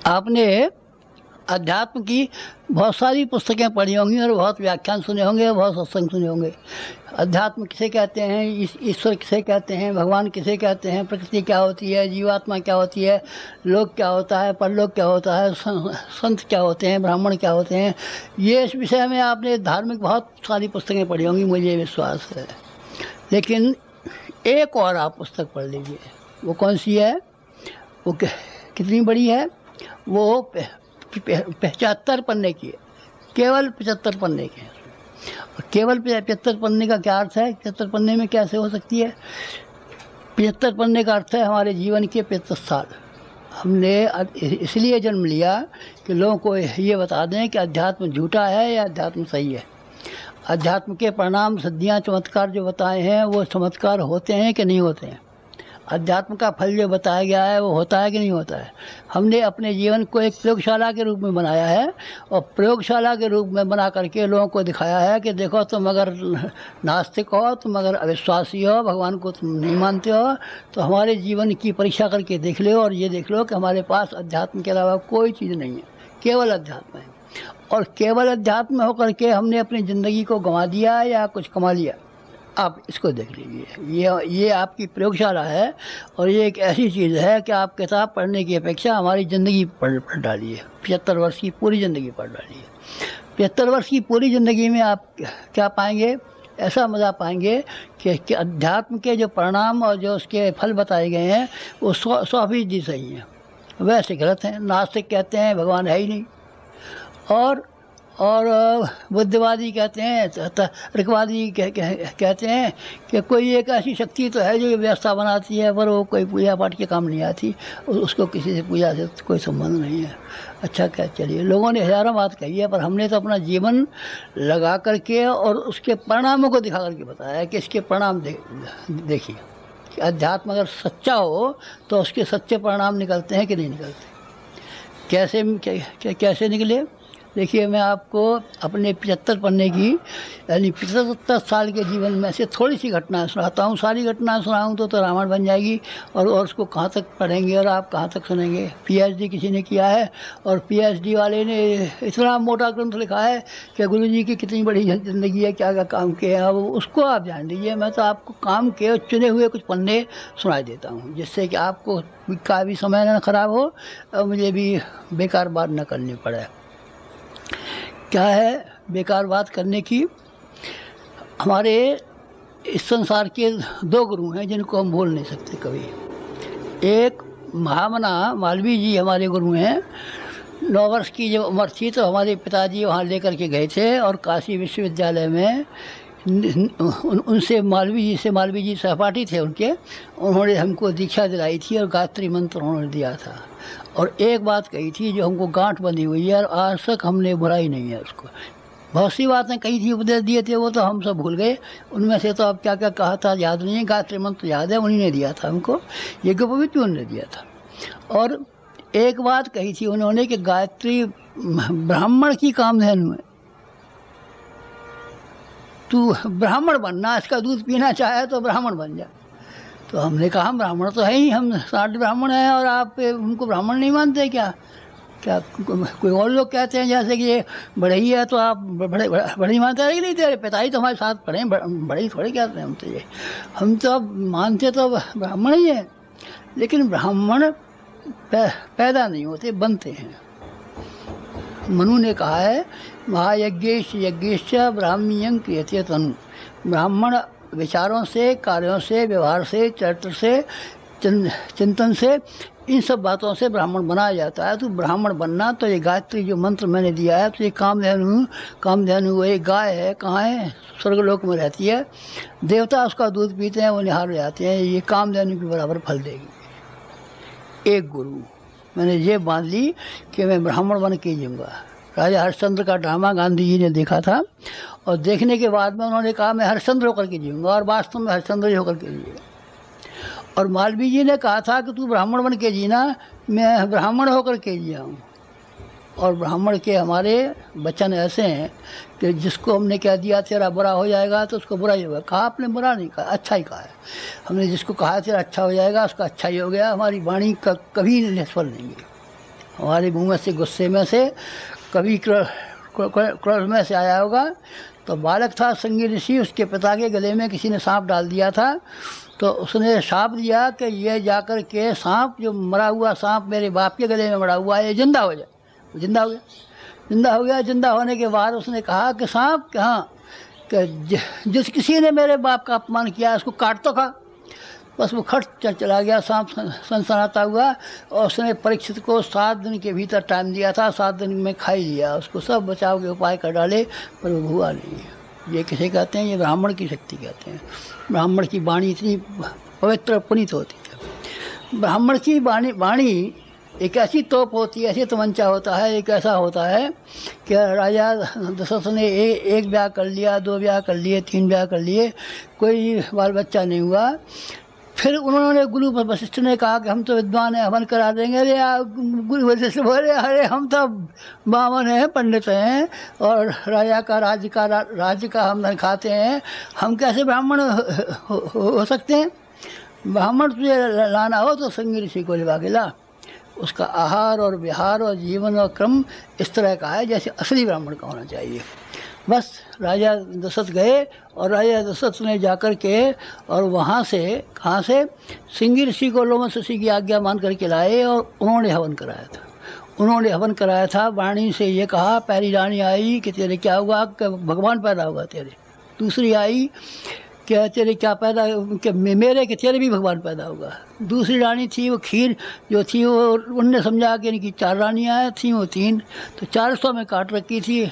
आपने अध्यात्म की बहुत सारी पुस्तकें पढ़ी होंगी और बहुत व्याख्यान सुने होंगे, बहुत सत्संग सुने होंगे। अध्यात्म किसे कहते हैं, ईश्वर किसे कहते हैं, भगवान किसे कहते हैं, प्रकृति क्या होती है, जीवात्मा क्या होती है, लोक क्या होता है, परलोक क्या होता है, संत क्या होते हैं, ब्राह्मण क्या होते हैं, ये इस विषय में आपने धार्मिक बहुत सारी पुस्तकें पढ़ी होंगी, मुझे विश्वास है। लेकिन एक और आप पुस्तक पढ़ लीजिए। वो कौन सी है? वो कितनी बड़ी है? वो 75 पन्ने की है, केवल 75 पन्ने की है। और केवल 75 पन्ने का क्या अर्थ है? 75 पन्ने में कैसे हो सकती है? 75 पन्ने का अर्थ है हमारे जीवन के 75 साल। हमने इसलिए जन्म लिया कि लोगों को ये बता दें कि अध्यात्म झूठा है या अध्यात्म सही है। अध्यात्म के परिणाम, सिद्धियाँ, चमत्कार जो बताए हैं वो चमत्कार होते हैं कि नहीं होते हैं? अध्यात्म का फल जो बताया गया है वो होता है कि नहीं होता है? हमने अपने जीवन को एक प्रयोगशाला के रूप में बनाया है और प्रयोगशाला के रूप में बना करके लोगों को दिखाया है कि देखो, तुम अगर नास्तिक हो, तुम अगर अविश्वासी हो, भगवान को तुम नहीं मानते हो, तो हमारे जीवन की परीक्षा करके देख लो और ये देख लो कि हमारे पास अध्यात्म के अलावा कोई चीज़ नहीं है, केवल अध्यात्म है। और केवल अध्यात्म होकर के हमने अपनी ज़िंदगी को गंवा दिया या कुछ कमा लिया। आप इसको देख लीजिए। ये आपकी प्रयोगशाला है और ये एक ऐसी चीज़ है कि आप किताब पढ़ने की अपेक्षा हमारी ज़िंदगी पढ़ डालिए। 75 वर्ष की पूरी ज़िंदगी पढ़ डालिए। 75 वर्ष की पूरी ज़िंदगी में आप क्या पाएंगे? ऐसा मज़ा पाएंगे कि अध्यात्म के जो परिणाम और जो उसके फल बताए गए हैं वो 100% सही हैं, वैसे गलत हैं। नास्तिक कहते हैं भगवान है ही नहीं, और बुद्धवादी कहते हैं, तर्कवादी कहते हैं कि कोई एक ऐसी शक्ति तो है जो व्यवस्था बनाती है, पर वो कोई पूजा पाठ के काम नहीं आती, उसको किसी से पूजा से कोई संबंध नहीं है। अच्छा, क्या चलिए, लोगों ने हज़ारों बात कही है, पर हमने तो अपना जीवन लगा करके और उसके परिणामों को दिखा करके बताया कि इसके परिणाम देखिए कि अध्यात्म अगर सच्चा हो तो उसके सच्चे परिणाम निकलते हैं कि नहीं निकलते। कैसे निकले? देखिए, मैं आपको अपने 75 पन्ने की यानी 75 साल के जीवन में से थोड़ी सी घटनाएं सुनाता हूँ। सारी घटनाएं सुनाऊँ तो रामायण बन जाएगी और उसको कहाँ तक पढ़ेंगे और आप कहाँ तक सुनेंगे। PhD किसी ने किया है और PhD वाले ने इतना मोटा ग्रंथ लिखा है कि गुरु जी की कितनी बड़ी ज़िंदगी है, क्या क्या काम किए हैं, अब उसको आप जान लीजिए। मैं तो आपको काम के चुने हुए कुछ पन्ने सुना देता हूँ, जिससे कि आपको का भी समय न खराब हो और मुझे भी बेकार बात न करनी पड़े। क्या है बेकार बात करने की? हमारे इस संसार के 2 गुरु हैं जिनको हम भूल नहीं सकते कभी। एक महामना मालवीय जी हमारे गुरु हैं। 9 वर्ष की जब उम्र थी तो हमारे पिताजी वहाँ लेकर के गए थे और काशी विश्वविद्यालय में मालवीय जी सहपाठी थे उनके, उन्होंने हमको दीक्षा दिलाई थी और गायत्री मंत्र उन्होंने दिया था। और एक बात कही थी जो हमको गांठ बंधी हुई है और आज तक हमने बुराई नहीं है उसको। बहुत सी बातें कही थी, उपदेश दिए थे, वो तो हम सब भूल गए। उनमें से तो अब क्या क्या कहा था याद नहीं है। गायत्री मंत्र याद है, उन्हीं ने दिया था हमको, यज्ञोपवीत उन्होंने दिया था। और एक बात कही थी उन्होंने कि गायत्री ब्राह्मण की कामधेनु है, तू ब्राह्मण बनना, इसका दूध पीना चाहे तो ब्राह्मण बन जा। तो हमने कहा हम ब्राह्मण तो है ही, हम 60 ब्राह्मण हैं और आप उनको ब्राह्मण नहीं मानते क्या? कोई और लोग कहते हैं जैसे कि ये बढ़ई है तो आप बड़ी मानते हैं कि नहीं, तेरे पिताजी तो हमारे साथ पढ़े, बड़ी थोड़ी कहते हैं हम तो। ये हम तो अब मानते तो ब्राह्मण ही हैं, लेकिन ब्राह्मण पैदा नहीं होते, बनते हैं। मनु ने कहा है महायज्ञेश यज्ञेश ब्राह्मण्यं क्रियते तनु। ब्राह्मण विचारों से, कार्यों से, व्यवहार से, चरित्र से, चिंतन से, इन सब बातों से ब्राह्मण बनाया जाता है। तो ब्राह्मण बनना तो ये गायत्री जो मंत्र मैंने दिया है, तो ये कामधेनु वो एक गाय है, कहाँ है? स्वर्गलोक में रहती है। देवता उसका दूध पीते हैं, वो निहार जाते हैं। ये कामधेनु के बराबर फल देगी। एक गुरु मैंने ये बांध ली कि मैं ब्राह्मण बन के जीऊँगा। राजा हरिश्चंद्र का ड्रामा गांधी जी ने देखा था और देखने के बाद में उन्होंने कहा मैं हरिश्चंद्र होकर के जीऊँगा, और वास्तव में हरिश्चंद्र ही होकर के जिए। और मालवीय जी ने कहा था कि तू ब्राह्मण बन के जीना, मैं ब्राह्मण होकर के जिया हूँ। और ब्राह्मण के हमारे वचन ऐसे हैं कि जिसको हमने कह दिया तेरा बुरा हो जाएगा तो उसको बुरा ही होगा। कहा आपने बुरा नहीं कहा, अच्छा ही कहा है। हमने जिसको कहा तेरा अच्छा हो जाएगा उसका अच्छा ही हो गया। हमारी वाणी का कभी निष्फल नहीं है। हमारे मुंह में से, गुस्से में से, कभी क्रोध में से आया होगा। तो बालक था संगी ऋषि, उसके पिता के गले में किसी ने सांप डाल दिया था। तो उसने शाप दिया कि ये जाकर के सांप, जो मरा हुआ सांप मेरे बाप के गले में मरा हुआ है, ये जिंदा हो जाए। जिंदा हो गया। जिंदा हो गया। जिंदा होने के बाद उसने कहा कि सांप कि हाँ, कि जिस किसी ने मेरे बाप का अपमान किया उसको काट तो खा। बस वो खट चला गया सांप सनसनाता हुआ। और उसने परीक्षित को 7 दिन के भीतर टाइम दिया था, 7 दिन में खा ही लिया उसको। सब बचाव के उपाय कर डाले पर वो हुआ नहीं। ये किसे कहते हैं? ये ब्राह्मण की शक्ति कहते हैं। ब्राह्मण की वाणी इतनी पवित्र पुनीत होती है। ब्राह्मण की वाणी एक ऐसी तोप होती है, ऐसी तमंचा होता है, एक ऐसा होता है कि राजा दशरथ ने एक ब्याह कर लिया, 2 ब्याह कर लिए, 3 ब्याह कर लिए, कोई बाल बच्चा नहीं हुआ। फिर उन्होंने गुरु वशिष्ठ ने कहा कि हम तो विद्वान हैं, हवन करा देंगे। अरे गुरु वशिष्ठ बोले, अरे हम तो बामन हैं, पंडित हैं, और राजा का राज्य का हम नहीं खाते हैं, हम कैसे ब्राह्मण हो सकते हैं? ब्राह्मण तुझे लाना हो तो संगी ऋषि को लिवा के ला। उसका आहार और विहार और जीवन और क्रम इस तरह का है जैसे असली ब्राह्मण का होना चाहिए। बस राजा दशरथ गए और राजा दशरथ ने जाकर के और वहाँ से, कहाँ से, सिंगी ऋषि को लोमस ऋषि की आज्ञा मान करके लाए और उन्होंने हवन कराया था। उन्होंने हवन कराया था। वाणी से ये कहा, पहली रानी आई कि तेरे क्या हुआ? कि भगवान पैदा होगा तेरे। दूसरी आई क्या तेरे क्या पैदा, कि मेरे कि तेरे भी भगवान पैदा होगा। दूसरी रानी थी वो खीर जो थी, वो उनने समझा कि इनकी 4 रानियाँ थीं, वो 3, तो 400 में काट रखी थी।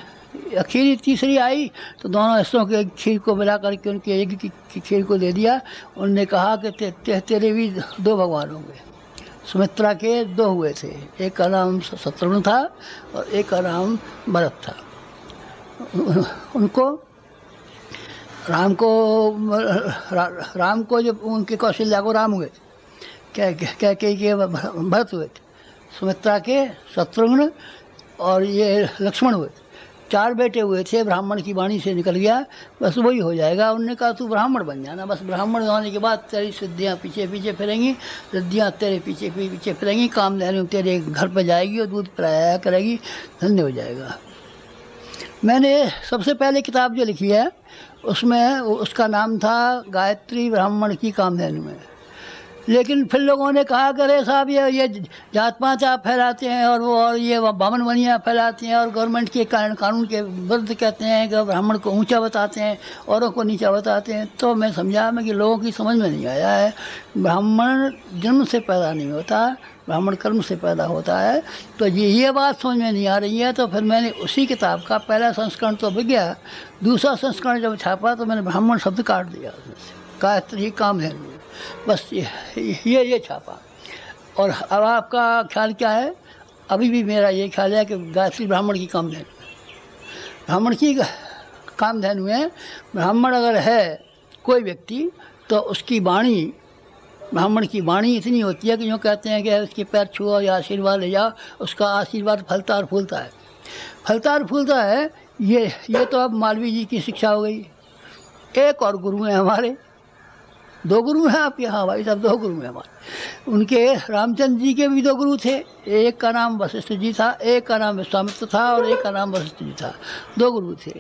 अखीरी तीसरी आई तो दोनों हिस्सों के खीर को मिला करके उनके एक की खीर को दे दिया। उनने कहा कि तेरे भी 2 भगवान होंगे। सुमित्रा के 2 हुए थे, एक का नाम शत्रुघ्न था और एक का नाम भरत था। उनको राम को जब उनके कौशल्या को राम हुए, कह के भरत हुए थे, सुमित्रा के शत्रुघ्न और ये लक्ष्मण हुए थे। 4 बेटे हुए थे। ब्राह्मण की वाणी से निकल गया, बस वही हो जाएगा। उन्होंने कहा तू ब्राह्मण बन जाना, बस ब्राह्मण होने के बाद तेरी सिद्धियाँ पीछे पीछे फिरेंगी, सिद्धियाँ तेरे पीछे पीछे फिरेंगी, कामधेनु तेरे घर पर जाएगी और दूध पिलाया करेगी, धन्य हो जाएगा। मैंने सबसे पहले किताब जो लिखी है उसमें उसका नाम था गायत्री ब्राह्मण की कामधेनु में। लेकिन फिर लोगों ने कहा कि अरे साहब ये जात पात आप फैलाते हैं और ये बामन बनियाँ फैलाते हैं और गवर्नमेंट के कानून के विरुद्ध कहते हैं कि ब्राह्मण को ऊंचा बताते हैं, औरों को नीचा बताते हैं। तो मैं समझा कि लोगों की समझ में नहीं आया है। ब्राह्मण जन्म से पैदा नहीं होता, ब्राह्मण कर्म से पैदा होता है। तो ये बात समझ में नहीं आ रही है। तो फिर मैंने उसी किताब का पहला संस्करण तो बिक गया, दूसरा संस्करण जब छापा तो मैंने ब्राह्मण शब्द काट दिया उसमें से, गायत्री कामधेनु, बस ये छापा। और अब आपका ख्याल क्या है? अभी भी मेरा ये ख्याल है कि गायत्री ब्राह्मण की कामधेनु, ब्राह्मण की कामधेनु है। ब्राह्मण अगर है कोई व्यक्ति तो उसकी वाणी, ब्राह्मण की वाणी इतनी होती है कि यूँ कहते हैं कि उसके पैर छुओ या आशीर्वाद ले जाओ, उसका आशीर्वाद फलता और फूलता है, फलता और फूलता है। ये तो अब मालवीय जी की शिक्षा हो गई। एक और गुरु हैं हमारे, 2 गुरु हैं आपके। हाँ भाई साहब, 2 गुरु हैं हमारे। उनके रामचंद्र जी के भी 2 गुरु थे, एक का नाम वशिष्ठ जी था, एक का नाम विश्वामित्र था और एक का नाम वशिष्ठ जी था। 2 गुरु थे।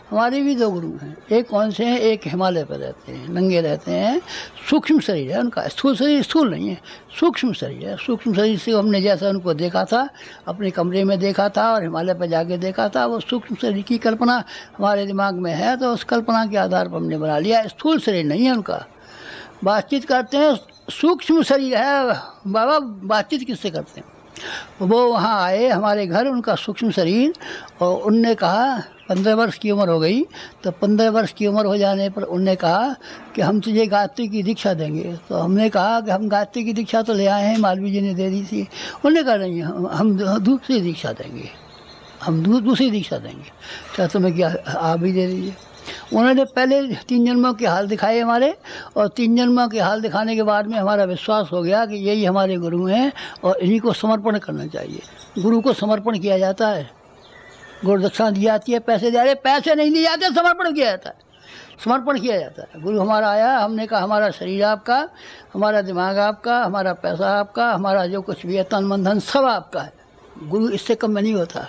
हमारे भी 2 गुरु हैं। एक कौन से हैं? एक हिमालय पर रहते हैं, नंगे रहते हैं, सूक्ष्म शरीर है उनका, स्थूल शरीर स्थूल नहीं है, सूक्ष्म शरीर है। सूक्ष्म शरीर से हमने जैसा उनको देखा था, अपने कमरे में देखा था और हिमालय पर जाके देखा था, वो सूक्ष्म शरीर की कल्पना हमारे दिमाग में है, तो उस कल्पना के आधार पर हमने बना लिया। स्थूल शरीर नहीं है उनका। बातचीत करते हैं, सूक्ष्म शरीर है बाबा, बातचीत किससे करते हैं? वो वहाँ आए हमारे घर, उनका सूक्ष्म शरीर, और उनने कहा 15 वर्ष की उम्र हो गई। तो 15 वर्ष की उम्र हो जाने पर उनने कहा कि हम तुझे गायत्री की दीक्षा देंगे। तो हमने कहा कि हम गायत्री की दीक्षा तो ले आए हैं, मालवीय जी ने दे दी थी। उन्होंने कहा नहीं, हम दूसरी दीक्षा देंगे, हम दूसरी दीक्षा देंगे, क्या तुम्हें क्या आप भी दे दीजिए। उन्होंने पहले 3 जन्मों के हाल दिखाए हमारे, और 3 जन्मों के हाल दिखाने के बाद में हमारा विश्वास हो गया कि यही हमारे गुरु हैं और इन्हीं को समर्पण करना चाहिए। गुरु को समर्पण किया जाता है, गुरु दक्षिणा दी जाती है, पैसे दे रहे, पैसे नहीं दिए जाते, समर्पण किया जाता है, समर्पण किया जाता है। गुरु हमारा आया, हमने कहा हमारा शरीर आपका, हमारा दिमाग आपका, हमारा पैसा आपका, हमारा जो कुछ भी है तन मन धन सब आपका है, गुरु इससे कम में नहीं होता।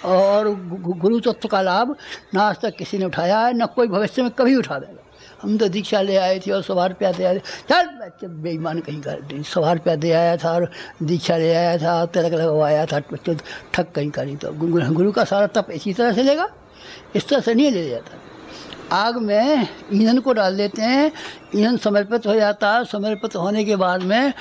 और गुरु तत्व का लाभ ना आज तक किसी ने उठाया है, न कोई भविष्य में कभी उठा देगा। हम तो दीक्षा ले आए थे और 100 रुपया दे आए थे, चल बेईमान कहीं का 100 रुपया दे आया था और दीक्षा ले आया था, तिलक लगवाया था, ठग कहीं का नहीं। तो गुरु का सारा तप इसी तरह से लेगा, इस तरह से नहीं ले जाता। आग में ईंधन को डाल देते हैं, ईंधन समर्पित हो जाता है, समर्पित होने के बाद में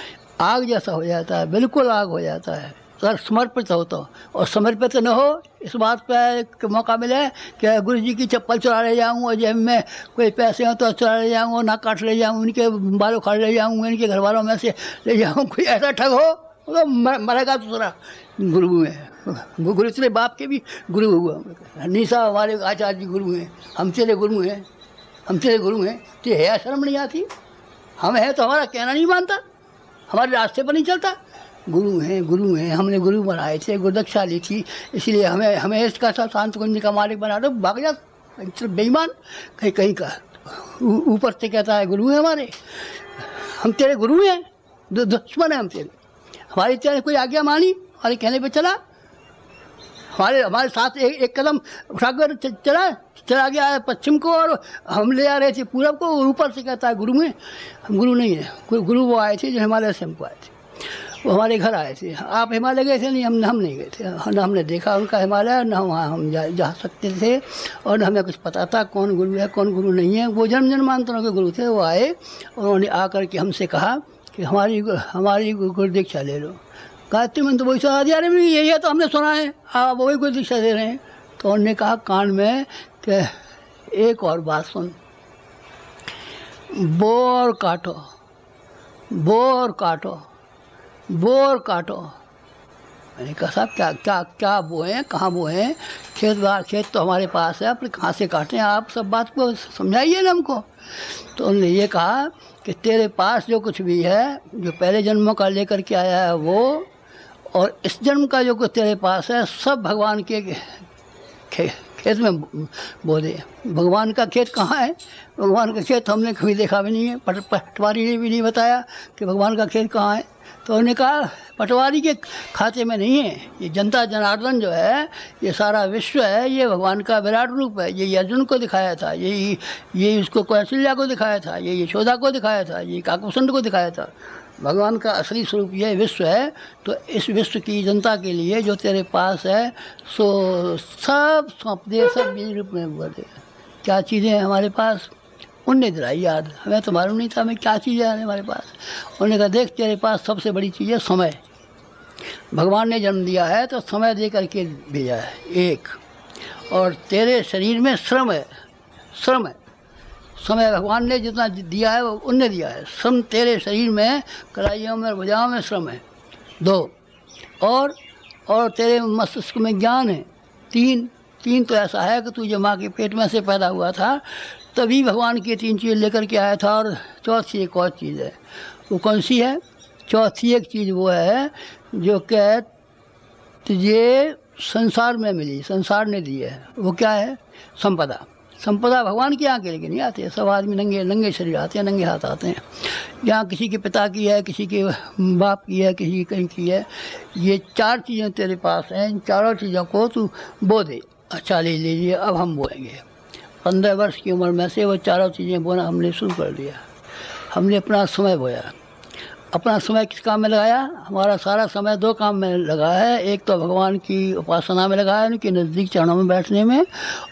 आग जैसा हो जाता है, बिल्कुल आग हो जाता है अगर समर्पित हो तो। और समर्पित न हो, इस बात पर मौका मिले कि गुरु जी की चप्पल चुरा ले जाऊँ और जेब में कोई पैसे हो तो चुरा ले जाऊँ, नाक काट ले जाऊँ, उनके बालों खाड़ ले जाऊँ, इनके घर वालों में से ले जाऊँ, कोई ऐसा ठग हो तो मरेगा दूसरा। गुरु है, गुरु तेरे बाप के भी गुरु हुआ। नहीं साहब हमारे आचार्य जी गुरु हैं, हम तेरे गुरु हैं, हम तेरे गुरु हैं। तो है शर्म नहीं आती? हम है तो हमारा कहना नहीं मानता, हमारे रास्ते पर नहीं चलता। गुरु हैं, गुरु हैं, हमने गुरु बनाए थे, गुरुदक्षा ली थी, इसलिए हमें इसका सा शांत कुंज का मालिक बना दो। भाग जा बेईमान कहीं कहीं का, ऊपर से कहता है गुरु है हमारे, हम तेरे गुरु हैं, दुश्मन है हम तेरे। हमारी तेरे कोई आज्ञा मानी, हमारे कहने पे चला, हमारे साथ एक कदम उठाकर चला गया है पश्चिम को और हम ले आ रहे थे पूरब को, और ऊपर से कहता है गुरु हैं। हम गुरु नहीं है, गुरु वो आए थे जो हिमालय से हमको आए थे, वो हमारे घर आए थे। आप हिमालय गए थे? नहीं, हम नहीं गए थे, न हमने देखा उनका हिमालय, न वहाँ हम जा सकते थे, और न हमें कुछ पता था कौन गुरु है कौन गुरु नहीं है। वो जन्मांतरों के गुरु थे, वो आए, उन्होंने आकर के हमसे कहा कि हमारी गुरु दीक्षा ले लो। कहा तुम तो वही सुना दिया, अरे यही है तो हमने सुना है, आप वही कोई दीक्षा दे रहे हैं। तो उन्होंने कहा कान में कि एक और बात सुन, बोर काटो, बोर काटो, बोर काटो। मैंने कहा साहब क्या क्या क्या बोए, कहाँ बोए? खेत तो हमारे पास है, अपने कहाँ से काटें? आप सब बात को समझाइए ना हमको। तो उन्होंने ये कहा कि तेरे पास जो कुछ भी है, जो पहले जन्मों का लेकर के आया है वो, और इस जन्म का जो कुछ तेरे पास है, सब भगवान के खेत में बो दे। भगवान का खेत कहाँ है? भगवान का खेत हमने कभी देखा भी नहीं है, पटवारी ने भी नहीं बताया कि भगवान का खेत कहाँ है। तो उन्होंने कहा पटवारी के खाते में नहीं है, ये जनता जनार्दन जो है, ये सारा विश्व है, ये भगवान का विराट रूप है। ये अर्जुन को दिखाया था, ये उसको कौशल्या को दिखाया था, ये यशोदा को दिखाया था, ये काकुसंड को दिखाया था। भगवान का असली स्वरूप ये विश्व है। तो इस विश्व की जनता के लिए जो तेरे पास है सो सब सौंप दे, सब बीज रूप में बोल दे। क्या चीज़ें हैं हमारे पास? उनने दिलाई याद, हमें तो मालूम नहीं था हमें क्या चीज़ें हैं हमारे पास। उन्होंने कहा देख तेरे पास सबसे बड़ी चीज़ है समय। भगवान ने जन्म दिया है तो समय दे करके भेजा है एक, और तेरे शरीर में श्रम है, श्रम है। समय भगवान ने जितना दिया है वो उनने दिया है। श्रम तेरे शरीर में, कलाइयों में, भुजाओं में श्रम है 2, और तेरे मस्तिष्क में ज्ञान है 3 तो ऐसा है कि तू जब माँ के पेट में से पैदा हुआ था तभी भगवान की 3 चीज़ लेकर के आया था। और चौथी एक और चीज़ है, वो कौन सी है? चौथी एक चीज़ वो है जो कि तुझे संसार में मिली, संसार ने दी है। वो क्या है? संपदा। संपदा भगवान के यहाँ के लेके नहीं आते, सब आदमी नंगे शरीर आते हैं, नंगे हाथ आते हैं। यहाँ किसी के पिता की है, किसी के बाप की है, किसी की कहीं की है। ये 4 चीज़ें तेरे पास हैं, इन चारों चीज़ों को तू बो दे। अच्छा ले लीजिए, अब हम बोएंगे। 15 वर्ष की उम्र में से वो चारों चीज़ें बोना हमने शुरू कर दिया। हमने अपना समय बोया। अपना समय किस काम में लगाया? हमारा सारा समय 2 काम में लगा है। एक तो भगवान की उपासना में लगा है, उनके नज़दीक चरणों में बैठने में,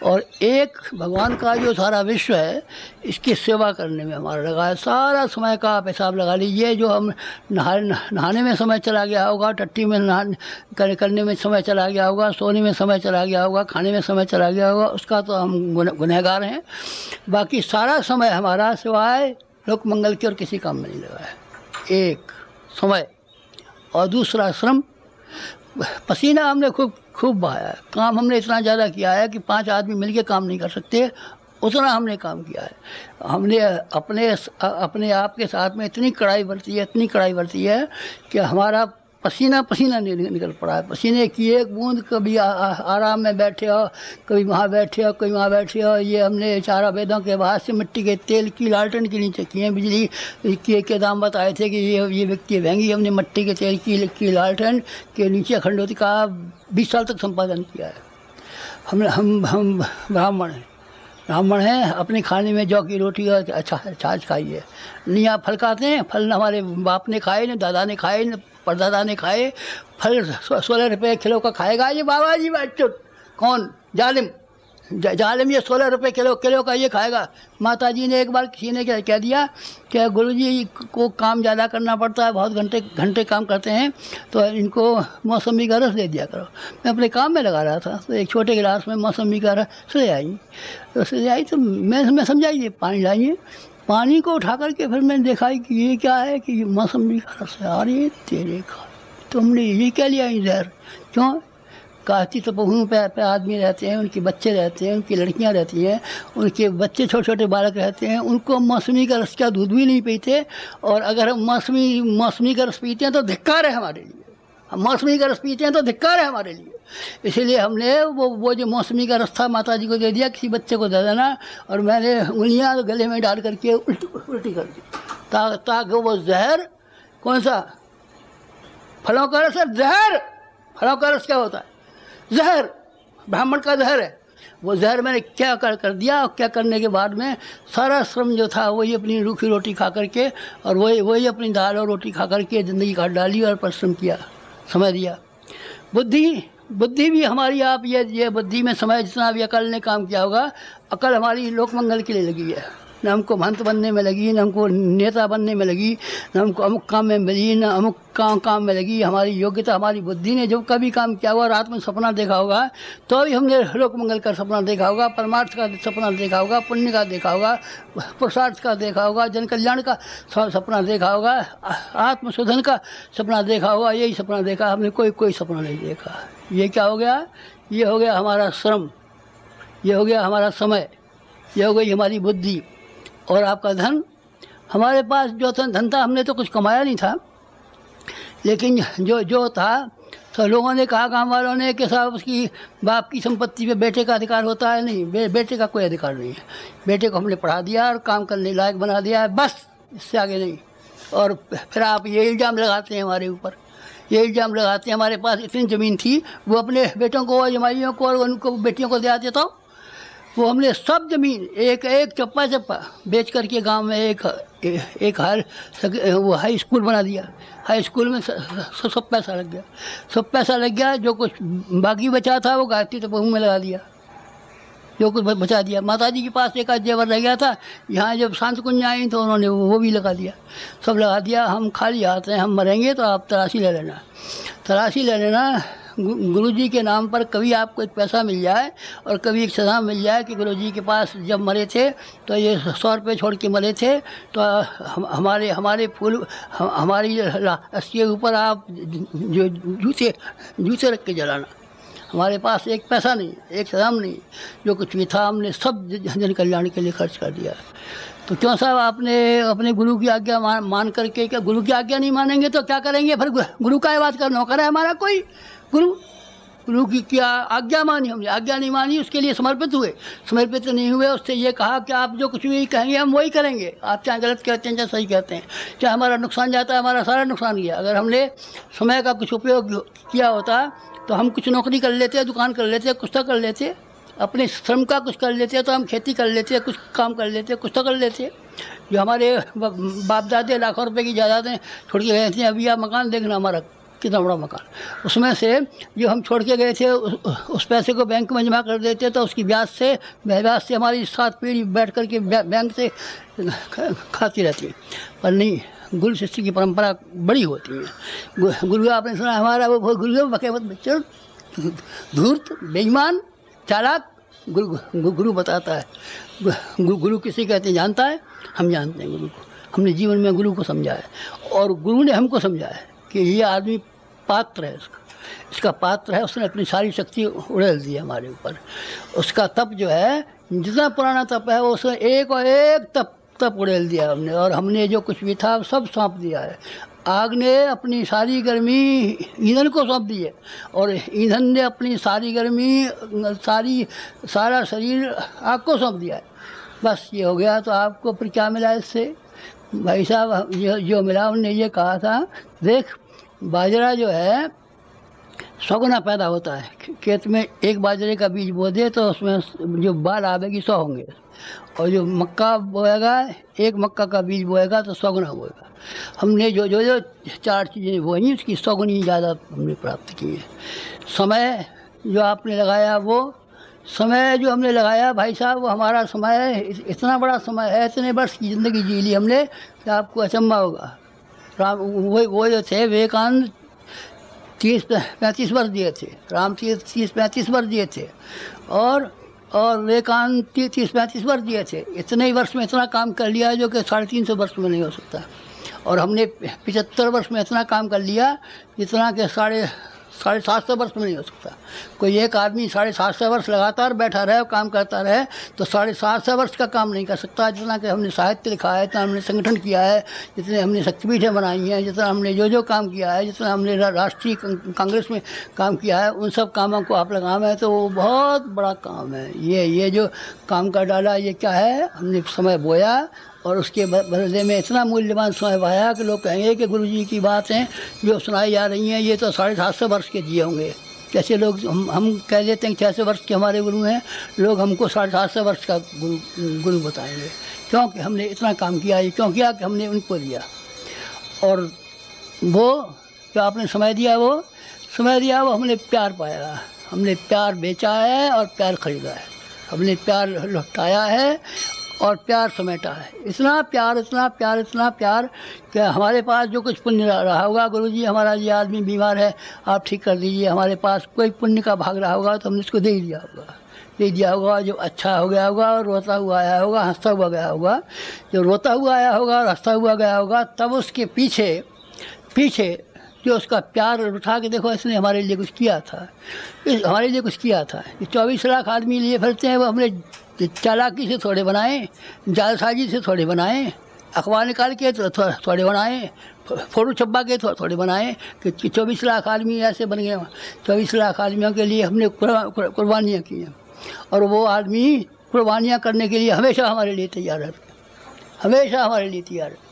और एक भगवान का जो सारा विश्व है इसकी सेवा करने में हमारा लगा है। सारा समय का आप हिसाब लगा लीजिए। जो हम नहाने में समय चला गया होगा, टट्टी में करने में समय चला गया होगा, सोने में समय चला गया होगा, खाने में समय चला गया होगा, उसका तो हम गुनहगार हैं। बाकी सारा समय हमारा सिवाय लोक मंगल के और किसी काम में नहीं लगा है। एक समय, और दूसरा श्रम। पसीना हमने खूब बहाया है। काम हमने इतना ज़्यादा किया है कि 5 आदमी मिलके काम नहीं कर सकते, उतना हमने काम किया है। हमने अपने आप के साथ में इतनी कड़ाई बरती है, इतनी कड़ाई बरती है कि हमारा पसीना पसीना निकल पड़ा है। पसीने की एक बूंद, कभी आराम में बैठे हो, कभी वहाँ बैठे हो, कभी वहाँ बैठे हो। ये हमने चारा वेदों के बाद से मिट्टी के तेल की लालटेन के नीचे किए। बिजली के दाम बताए थे कि ये व्यक्ति महंगी। हमने मिट्टी के तेल की लालटेन के नीचे अखंड ज्योति का 20 साल तक संपादन किया है। हम ब्राह्मण हैं, अपने खाने में जौ की रोटी और अच्छा छाछ खाइए। नहीं आप फल खाते हैं, फल न हमारे बाप ने खाए, न दादा ने खाए, न परदादा ने खाए। फल 16 रुपये किलो का खाएगा ये बाबा जी बच्चों, कौन जालिम जालिम ये 16 रुपये किलो का ये खाएगा। माता जी ने एक बार किसी ने क्या कह दिया कि गुरुजी को काम ज़्यादा करना पड़ता है, बहुत घंटे काम करते हैं, तो इनको मौसमी का रस दे दिया करो। मैं अपने काम में लगा रहा था तो एक छोटे गिलास में मौसमी का रस ले आई तो मैं समझाइए पानी लाइए। पानी को उठा करके फिर मैंने देखा कि ये क्या है, कि ये मौसमी का रस है। अरे तेरे का तुमने ये क्या लिया जहर? क्यों? काशी तपोभूमि पे आदमी रहते हैं, उनके बच्चे रहते हैं, उनकी लड़कियां रहती हैं, उनके बच्चे छोटे छोटे बालक रहते हैं, उनको मौसमी का रस का दूध भी नहीं पीते। और अगर हम मौसमी का रस पीते हैं तो धिक्कार है हमारे लिए। हम मौसमी का रस पीते हैं तो धिक्कार है हमारे लिए। इसीलिए हमने वो जो मौसमी का रस था माता जी को दे दिया, किसी बच्चे को दे देना। और मैंने उंगलियाँ गले में डाल करके उल्टी कर दी ताकि वो जहर, कौन सा फलों का रस है, जहर। फलों का रस क्या होता है? जहर, ब्राह्मण का जहर है। वो जहर मैंने क्या कर दिया। और क्या करने के बाद में सारा श्रम जो था वही अपनी रूखी रोटी खा करके और वही अपनी दाल और रोटी खा करके ज़िंदगी काट डाली और परिश्रम किया, समय दिया। बुद्धि भी हमारी, आप ये बुद्धि में समय जितना भी अकल ने काम किया होगा, अकल हमारी लोक मंगल के लिए लगी है। न हमको महंत बनने में लगी, न हमको नेता बनने में लगी, न हमको अमुक काम में मिली, न अमुक काम में लगी। हमारी योग्यता, हमारी बुद्धि ने जो कभी काम किया होगा, रात में सपना देखा होगा तो भी हमने लोक मंगल का सपना देखा होगा, परमार्थ का सपना देखा होगा, पुण्य का देखा होगा, पुरुषार्थ का देखा होगा, जन कल्याण का सपना देखा होगा, आत्मशोधन का सपना देखा होगा। यही सपना देखा हमने, कोई सपना नहीं देखा। ये क्या हो गया? ये हो गया हमारा श्रम, ये हो गया हमारा समय, ये हो गई हमारी बुद्धि। और आपका धन, हमारे पास जो धन था, हमने तो कुछ कमाया नहीं था, लेकिन जो था तो लोगों ने कहा, गांव वालों ने, कि साहब उसकी बाप की संपत्ति पे बेटे का अधिकार होता है। नहीं, बेटे का कोई अधिकार नहीं है। बेटे को हमने पढ़ा दिया और काम करने लायक बना दिया है, बस, इससे आगे नहीं। और फिर आप ये इल्ज़ाम लगाते हैं हमारे ऊपर, ये इल्ज़ाम लगाते हैं हमारे पास इतनी ज़मीन थी, वो अपने बेटों को और जमाइयों को और उनको बेटियों को दे देता। वो हमने सब ज़मीन एक चप्पा बेच करके गांव में एक वो हाई स्कूल बना दिया। हाई स्कूल में सब पैसा लग गया, सब पैसा लग गया। जो कुछ बाकी बचा था वो गायत्री तपोभूमि में लगा दिया, जो कुछ बचा दिया। माता जी के पास एक जेवर रह गया था, यहाँ जब शांत कुंज आई तो उन्होंने वो भी लगा दिया, सब लगा दिया। हम खाली हाथ हैं, हम मरेंगे तो आप तलाशी ले लेना, तलाशी ले लेना। गुरुजी के नाम पर कभी आपको एक पैसा मिल जाए और कभी एक सदा मिल जाए कि गुरुजी के पास जब मरे थे तो ये 100 रुपये छोड़ के मरे थे, तो हमारे फूल, हमारी रस्सी के ऊपर आप जो जूते रख के जलाना। हमारे पास एक पैसा नहीं, एक सदाम नहीं, जो कुछ भी था हमने सब जन कल्याण के लिए खर्च कर दिया। तो क्यों साहब आपने अपने गुरु की आज्ञा मान करके, क्या गुरु की आज्ञा नहीं मानेंगे तो क्या करेंगे? फिर गुरु का बात का नौकर है हमारा कोई? गुरु की क्या आज्ञा मानी हमने? आज्ञा नहीं मानी, उसके लिए समर्पित हुए, समर्पित नहीं हुए। उससे ये कहा कि आप जो कुछ भी कहेंगे हम वही करेंगे, आप चाहे गलत कहते हैं चाहे सही कहते हैं, चाहे हमारा नुकसान जाता है, हमारा सारा नुकसान गया। अगर हमने समय का कुछ उपयोग किया होता तो हम कुछ नौकरी कर लेते, दुकान कर लेते, कुछ तो कर लेते, अपने श्रम का कुछ कर लेते, तो हम खेती कर लेते, कुछ काम कर लेते, कुछ तो कर लेते। जो हमारे बाप दादे लाखों रुपए की जायदादें छोड़ के गए थे, अभी आप मकान देखना हमारा कितना बड़ा मकान, उसमें से जो हम छोड़ के गए थे उस पैसे को बैंक में जमा कर देते, तो उसकी ब्याज से हमारी 7 पीढ़ी बैठ कर के बैंक से खाती रहती है। पर नहीं, गुरु शिष्य की परंपरा बड़ी होती है। गुरु आपने सुना हमारा वो गुरु बकेवत बच्चन, धूर्त, बेईमान, चालाक, गुरु बताता है। गुरु किसे कहते हैं जानता है? हम जानते हैं गुरु को, हमने जीवन में गुरु को समझा है और गुरु ने हमको समझा है कि ये आदमी पात्र है, इसका पात्र है। उसने अपनी सारी शक्ति उड़ेल दी हमारे ऊपर। उसका तप जो है, जितना पुराना तप है, उसने एक और एक तप उड़ेल दिया हमने, और हमने जो कुछ भी था सब सौंप दिया है। आग ने अपनी सारी गर्मी ईंधन को सौंप दी है और ईंधन ने अपनी सारी गर्मी सारा शरीर आग को सौंप दिया है। बस ये हो गया। तो आपको फिर क्या मिला इससे? भाई साहब जो मिला उन्होंने ये कहा था, देख बाजरा जो है 100 गुना पैदा होता है। खेत में एक बाजरे का बीज बो दे तो उसमें जो बाल आवेगी 100 होंगे, और जो मक्का बोएगा, एक मक्का का बीज बोएगा तो 100 गुना बोएगा। हमने जो जो जो 4 चीज़ें बोई उसकी 100 गुनी ज़्यादा हमने प्राप्त की है। समय जो आपने लगाया, वो समय जो हमने लगाया भाई साहब, वो हमारा समय इतना बड़ा समय है, इतने वर्ष की ज़िंदगी जी ली हमने कि आपको अचंभा होगा। राम वो जो थे विवेकानंद 30-35 वर्ष दिए थे, राम 30-35 वर्ष दिए थे, और विवेकानंद 30-35 वर्ष दिए थे। इतने ही वर्ष में इतना काम कर लिया जो कि 350 वर्ष में नहीं हो सकता। और हमने 75 वर्ष में इतना काम कर लिया जितना कि 750 वर्ष में नहीं हो सकता। कोई एक आदमी 750 वर्ष लगातार बैठा रहे और काम करता रहे तो 750 वर्ष का काम नहीं कर सकता। जितना कि हमने साहित्य लिखा है, जितना हमने संगठन किया है, जितने हमने शक्तिपीठें बनाई हैं, जितना हमने जो काम किया है, जितना हमने राष्ट्रीय कांग्रेस में काम किया है, उन सब कामों को आप लगाएं तो वो बहुत बड़ा काम है। ये जो काम कर डाला, ये क्या है? हमने समय बोया और उसके बदले में इतना मूल्यवान समय पाया कि लोग कहेंगे कि गुरुजी की बातें जो सुनाई जा रही हैं ये तो 750 वर्ष के जिए होंगे। कैसे लोग हम कह देते हैं कि 600 वर्ष के हमारे गुरु हैं, लोग हमको 750 वर्ष का गुरु बताएंगे। क्योंकि हमने इतना काम किया। ये क्यों किया? कि हमने उनको दिया। और वो जो आपने समय दिया, वो हमने प्यार पाया। हमने प्यार बेचा है और प्यार खरीदा है। हमने प्यार लौटाया है और प्यार समेटा है। इतना प्यार कि हमारे पास जो कुछ पुण्य रहा होगा, गुरुजी हमारा ये आदमी बीमार है, आप ठीक कर दीजिए, हमारे पास कोई पुण्य का भाग रहा होगा तो हमने उसको दे दिया होगा। जो अच्छा हो गया होगा और रोता हुआ आया होगा, हंसता हुआ गया होगा। जो रोता हुआ आया होगा और हंसता हुआ गया होगा, तब उसके पीछे जो उसका प्यार उठा के देखो, इसने हमारे लिए कुछ किया था, हमारे लिए कुछ किया था। 24 लाख आदमी लिए फिरते हैं, वो हमने चालाकी से थोड़े बनाए, जालसाजी से थोड़े बनाए, अखबार निकाल के थोड़े बनाए, फोटो छप्पा के थोड़े बनाए कि 24 लाख आदमी ऐसे बन गए। 24 लाख आदमियों के लिए हमने कुर्बानियाँ की हैं। और वो आदमी कुर्बानियाँ करने के लिए हमेशा हमारे लिए तैयार है, हमेशा हमारे लिए तैयार है।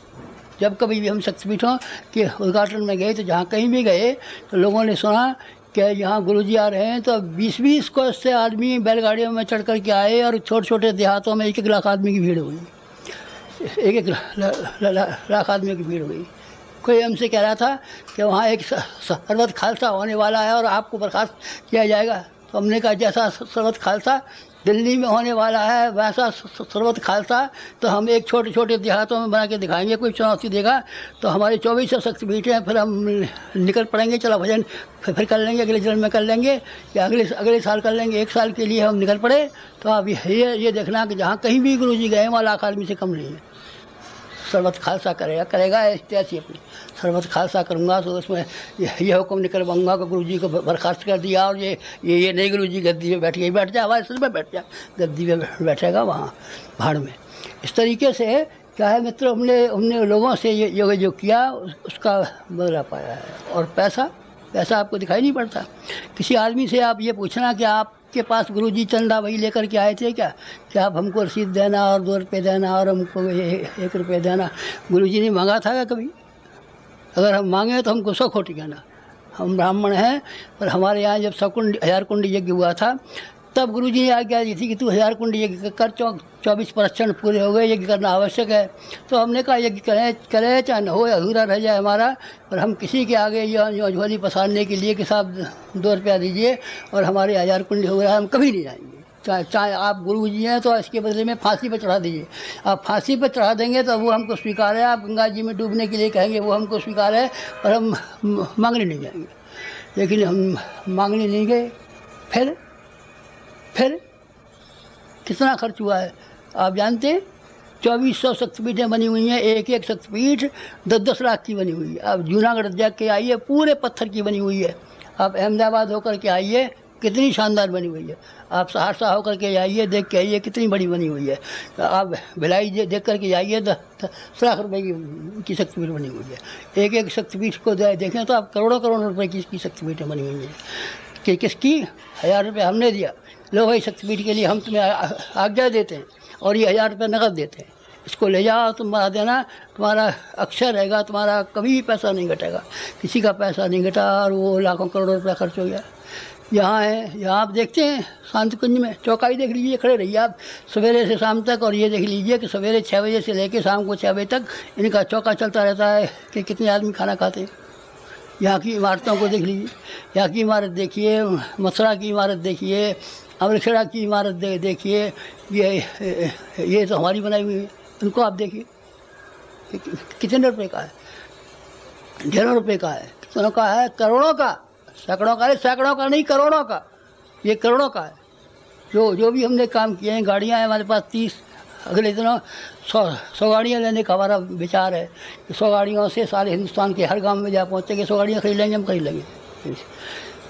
जब कभी भी हम शक्तिपीठों के उद्घाटन में गए तो जहाँ कहीं भी गए तो लोगों ने सुना कि यहाँ गुरुजी आ रहे हैं, तो 20-20 को से आदमी बैलगाड़ियों में चढ़ कर के आए और छोटे देहातों में 1-1 लाख आदमी की भीड़ हुई। 1-1 लाख आदमी की भीड़ हुई। कोई हमसे कह रहा था कि वहाँ एक सरबत खालसा होने वाला है और आपको बर्खास्त किया जाएगा। तो हमने कहा जैसा सरबत खालसा दिल्ली में होने वाला है वैसा सरबत खालसा तो हम एक छोटे देहातों में बना के दिखाएंगे। कोई चुनौती देगा तो हमारे 24 शक्तिपीठ हैं, फिर हम निकल पड़ेंगे, चलो भजन फिर कर लेंगे, अगले जन्म में कर लेंगे या अगले साल कर लेंगे। 1 साल के लिए हम निकल पड़े। तो आप ये देखना कि जहाँ कहीं भी गुरुजी गए वहाँ लाख आदमी से कम नहीं है। सरबत खालसा करेगा ऐसी अपनी सरबत खालसा करूँगा तो उसमें ये हुक्म निकलवाऊँगा कि गुरुजी को बर्खास्त कर दिया और ये नहीं गुरुजी गद्दी में बैठ जा, हमारे सिर में बैठ जा, गद्दी में बैठेगा वहाँ भाड़ में। इस तरीके से क्या है मित्र, हमने लोगों से ये जो किया उसका बदला पाया है। और पैसा आपको दिखाई नहीं पड़ता। किसी आदमी से आप ये पूछना कि आपके पास गुरुजी चंदा वही लेकर के आए थे क्या आप हमको रसीद देना और 2 रुपये देना और हमको 1 रुपये देना, गुरुजी ने मांगा था क्या कभी? अगर हम मांगे तो हमको 100 खोटी कहना। हम ब्राह्मण हैं, पर हमारे यहाँ जब 1000 कुंड यज्ञ हुआ था तब गुरुजी ने आज्ञा दी थी कि तू 1000 कुंड यज्ञ कर, 24 प्रदक्षिण पूरे हो गए, यज्ञ करना आवश्यक है। तो हमने कहा यज्ञ करें चाहे न हो, अधूरा रह जाए हमारा, पर हम किसी के आगे ये झोली पसारने के लिए कि साहब 2 रुपया दीजिए और हमारे 1000 कुंड हो रहा है, हम कभी नहीं जाएंगे। चाहे आप गुरु जी हैं तो इसके बदले में फांसी पर चढ़ा दीजिए। आप फांसी पर चढ़ा देंगे तो वो हमको स्वीकार है। आप गंगा जी में डूबने के लिए कहेंगे वो हमको स्वीकार है, पर हम मांगने नहीं जाएंगे। लेकिन हम मांगने नहीं गए। फिर कितना खर्च हुआ है आप जानते हैं? 2400 शक्तिपीठें बनी हुई हैं, एक शक्तिपीठ 10-10 लाख की बनी हुई है। आप जूनागढ़ जाके आइए, पूरे पत्थर की बनी हुई है। आप अहमदाबाद होकर के आइए, कितनी शानदार बनी हुई है। आप सहरसा होकर के जाइए, देख के आइए कितनी बड़ी बनी हुई है। आप भिलाई देख कर के जाइए, 10 लाख रुपए की शक्तिपीठ बनी हुई है। एक एक शक्तिपीठ को देखें तो आप करोड़ों करोड़ रुपए की शक्तिपीठें बनी हुई हैं। कि किसकी? 1000 रुपये हमने दिया, लो भाई शक्तिपीठ के लिए हम तुम्हें आज्ञा देते हैं और ये 1000 रुपये नकद देते हैं, इसको ले जाओ, तुम बना देना, तुम्हारा अक्षर रहेगा, तुम्हारा कभी पैसा नहीं घटेगा। किसी का पैसा नहीं घटा और वो लाखों करोड़ों रुपया खर्च हो गया। यहाँ है, यहाँ आप देखते हैं शांति कुंज में चौकाई देख लीजिए, खड़े रहिए आप सवेरे से शाम तक, और ये देख लीजिए कि सवेरे 6 बजे से लेकर शाम को 6 बजे तक इनका चौका चलता रहता है कि कितने आदमी खाना खाते हैं। यहाँ की इमारतों को देख लीजिए, यहाँ की इमारत देखिए, मथुरा की इमारत देखिए, अमृतसर की इमारत देखिए, ये तो हमारी बनाई हुई है। उनको आप देखिए कितने रुपए का है, ढेरों रुपए का है, कितनों का है, करोड़ों का, सैकड़ों का, सैकड़ों का नहीं करोड़ों का, ये करोड़ों का है। जो भी हमने काम किए हैं, गाड़ियाँ हैं हमारे पास 30, अगले दिनों 100 गाड़ियाँ लेने का हमारा विचार है कि 100 गाड़ियों से सारे हिंदुस्तान के हर गांव में जा पहुँचेंगे। 100 गाड़ियाँ खरीद लेंगे, हम खरीद लेंगे।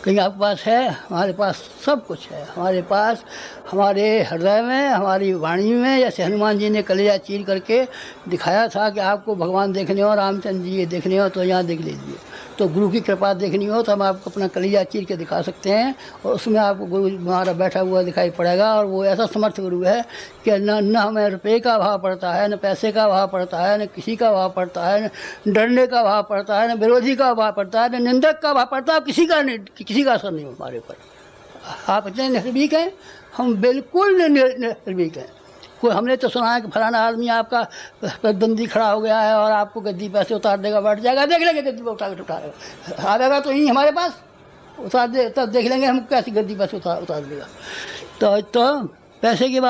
कहीं आपके पास है? हमारे पास सब कुछ है। हमारे पास, हमारे हृदय में, हमारी वाणी में, जैसे हनुमान जी ने कलेजा चीर करके दिखाया था कि आपको भगवान देखने हो, रामचंद्र जी ये देखने हो तो यहाँ देख लीजिए। तो गुरु की कृपा देखनी हो तो हम आपको अपना कलेजा चीर के दिखा सकते हैं और उसमें आपको गुरु हमारा बैठा हुआ दिखाई पड़ेगा। और वो ऐसा समर्थ गुरु है कि न हमें रुपये का भाव पड़ता है, न पैसे का भाव पड़ता है, न किसी का भाव पड़ता है, न डरने का भाव पड़ता है, न विरोधी का भाव पड़ता है, न निंदक का भाव पड़ता है। किसी का असर नहीं हमारे ऊपर। आप इतने निर्भीक हैं, हम बिल्कुल निर्भीक हैं। कोई हमने तो सुना है कि फलाना आदमी आपका प्रतिद्वंदी खड़ा हो गया है और आपको गद्दी पैसे उतार देगा, बैठ जाएगा, देख लेंगे गद्दी पर उतारेगा, आएगा तो यहीं हमारे पास उतार दे, तब देख लेंगे हम कैसी गद्दी पैसे उतार देगा। तो पैसे के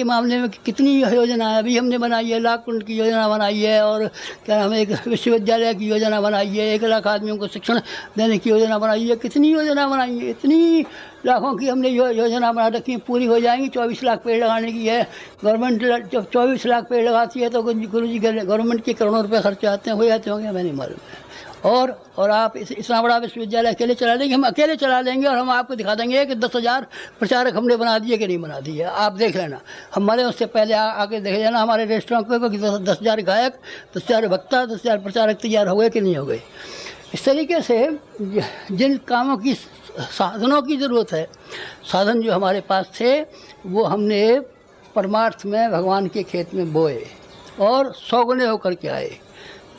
मामले में कितनी योजना है अभी हमने बनाई है। लाख कुंड की योजना बनाई है और क्या नाम है, एक विश्वविद्यालय की योजना बनाई है, 1 लाख आदमियों को शिक्षण देने की योजना बनाई है। कितनी योजना बनाई है, इतनी लाखों की हमने योजना बना रखी, पूरी हो जाएंगी। 24 लाख पेड़ लगाने की है गवर्नमेंट। जब 24 लाख पेड़ लगाती है तो गुरु जी गवर्नमेंट के करोड़ों रुपये खर्चे आते हैं, हो जाते होंगे, हमें नहीं मालूम है। और आप इतना बड़ा विश्वविद्यालय अकेले चला लेंगे? हम अकेले चला लेंगे और हम आपको दिखा देंगे कि 10,000 प्रचारक हमने बना दिए कि नहीं बना दिए। आप देख लेना, हमारे उससे पहले आके देख लेना हमारे रेस्टोरेंट पे कि 10,000 गायक, 10,000 वक्ता, 10,000 प्रचारक तैयार हो गए कि नहीं हो गए। इस तरीके से जिन कामों की, साधनों की ज़रूरत है, साधन जो हमारे पास थे वो हमने परमार्थ में भगवान के खेत में बोए और 100 गुने होकर के आए।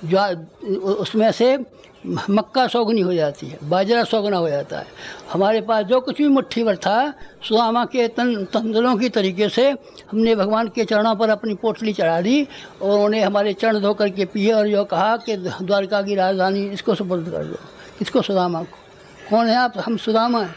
जो उसमें से मक्का 100 गुनी हो जाती है, बाजरा 100 गुना हो जाता है। हमारे पास जो कुछ भी मुट्ठी भर था, सुदामा के तंदुलों की तरीके से हमने भगवान के चरणों पर अपनी पोटली चढ़ा दी और उन्हें हमारे चरण धो करके पिए और जो कहा कि द्वारका की राजधानी इसको सुपुर्द कर दो। किसको? सुदामा को। कौन है आप? हम सुदामा हैं।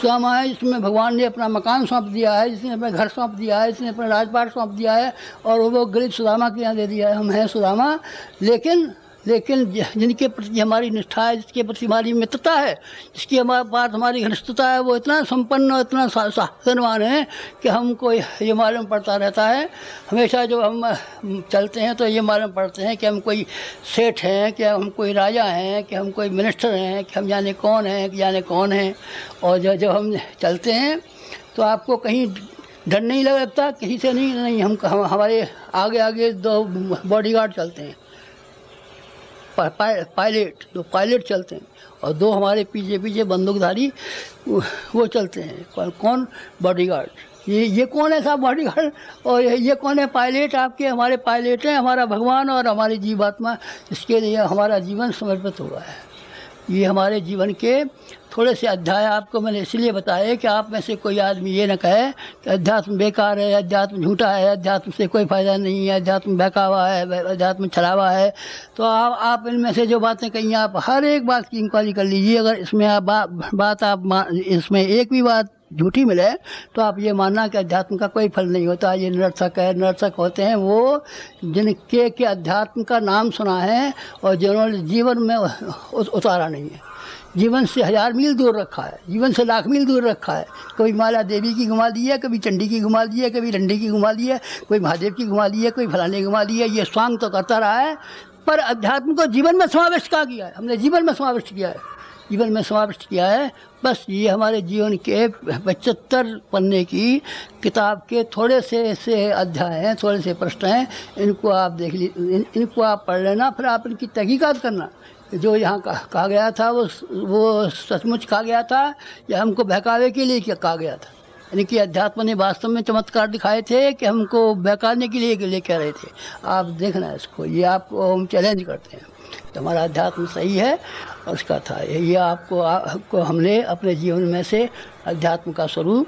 सुदामा है जिसमें भगवान ने अपना मकान सौंप दिया है, जिसने अपना घर सौंप दिया है, जिसने अपना राजपाट सौंप दिया है और वो गरीब सुदामा के यहाँ दे दिया है। हम हैं सुदामा। लेकिन जिनके प्रति हमारी निष्ठा है, जिसके प्रति हमारी मित्रता है, जिसकी हमारे पास हमारी घनिष्ठता है, वो इतना संपन्न और इतना साधनवान है कि हमको ये मालूम पड़ता रहता है। हमेशा जब हम चलते हैं तो ये मालूम पड़ते हैं कि हम कोई सेठ हैं, कि हम कोई राजा हैं, कि हम कोई मिनिस्टर हैं, कि हम जाने कौन हैं, कि जाने कौन हैं। और जब हम चलते हैं तो आपको कहीं डर नहीं लगता, किसी से नहीं। हम हमारे आगे आगे 2 बॉडीगार्ड चलते हैं, पायलट, 2 पायलट चलते हैं और 2 हमारे पीछे बंदूकधारी वो चलते हैं। कौन? बॉडीगार्ड। ये कौन है साहब बॉडीगार्ड? और ये कौन है? पायलट। आपके हमारे पायलट हैं, हमारा भगवान और हमारी जीवात्मा, इसके लिए हमारा जीवन समर्पित हुआ है। ये हमारे जीवन के थोड़े से अध्याय आपको मैंने इसलिए बताया कि आप में से कोई आदमी ये न कहे कि अध्यात्म बेकार है, अध्यात्म झूठा है, अध्यात्म से कोई फ़ायदा नहीं है, अध्यात्म बहकावा है, अध्यात्म छलावा है। तो आप इनमें से जो बातें कही, आप हर एक बात की इंक्वायरी कर लीजिए। अगर इसमें आप इसमें एक भी बात झूठी मिले तो आप ये मानना कि अध्यात्म का कोई फल नहीं होता। ये निरर्थक है। निरर्थक होते हैं वो जिनके के अध्यात्म का नाम सुना है और जिन्होंने जीवन में उतारा नहीं है, जीवन से 1000 मील दूर रखा है, जीवन से लाख मील दूर रखा है। कभी माला देवी की घुमा दी है, कभी चंडी की घुमा दी है, कभी रंडी की घुमा दी है, कोई महादेव की घुमा दी है, कोई फलाने की घुमा दी है। ये स्वांग तो करता रहा है, पर अध्यात्म को जीवन में समाविष्ट किया है। हमने जीवन में समाविष्ट किया है। जीवन में समाविष्ट किया है। बस ये हमारे जीवन के 75 पन्ने की किताब के थोड़े से ऐसे अध्याय हैं, थोड़े से प्रश्न हैं, इनको आप देख इनको आप पढ़ लेना, फिर आप इनकी तहकीकात करना। जो यहाँ कहा गया था वो सचमुच कहा गया था या हमको बहकावे के लिए क्या कहा गया था? यानी कि अध्यात्म ने वास्तव में चमत्कार दिखाए थे कि हमको बहकाने के लिए कह रहे थे? आप देखना इसको, ये आपको हम चैलेंज करते हैं। तो हमारा अध्यात्म सही है और उसका था ये आपको हमने अपने जीवन में से अध्यात्म का स्वरूप,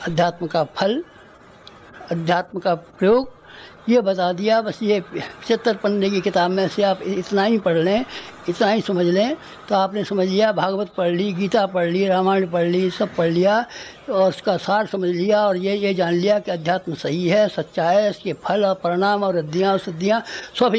अध्यात्म का फल, अध्यात्म का प्रयोग ये बता दिया। बस ये 75 पन्ने की किताब में से आप इतना ही पढ़ लें, इतना ही समझ लें तो आपने समझ लिया। भागवत पढ़ ली, गीता पढ़ ली, रामायण पढ़ ली, सब पढ़ लिया और उसका सार समझ लिया और ये जान लिया कि अध्यात्म सही है, सच्चा है, इसके फल और परिणाम और रिद्धियाँ और सिद्धियाँ सब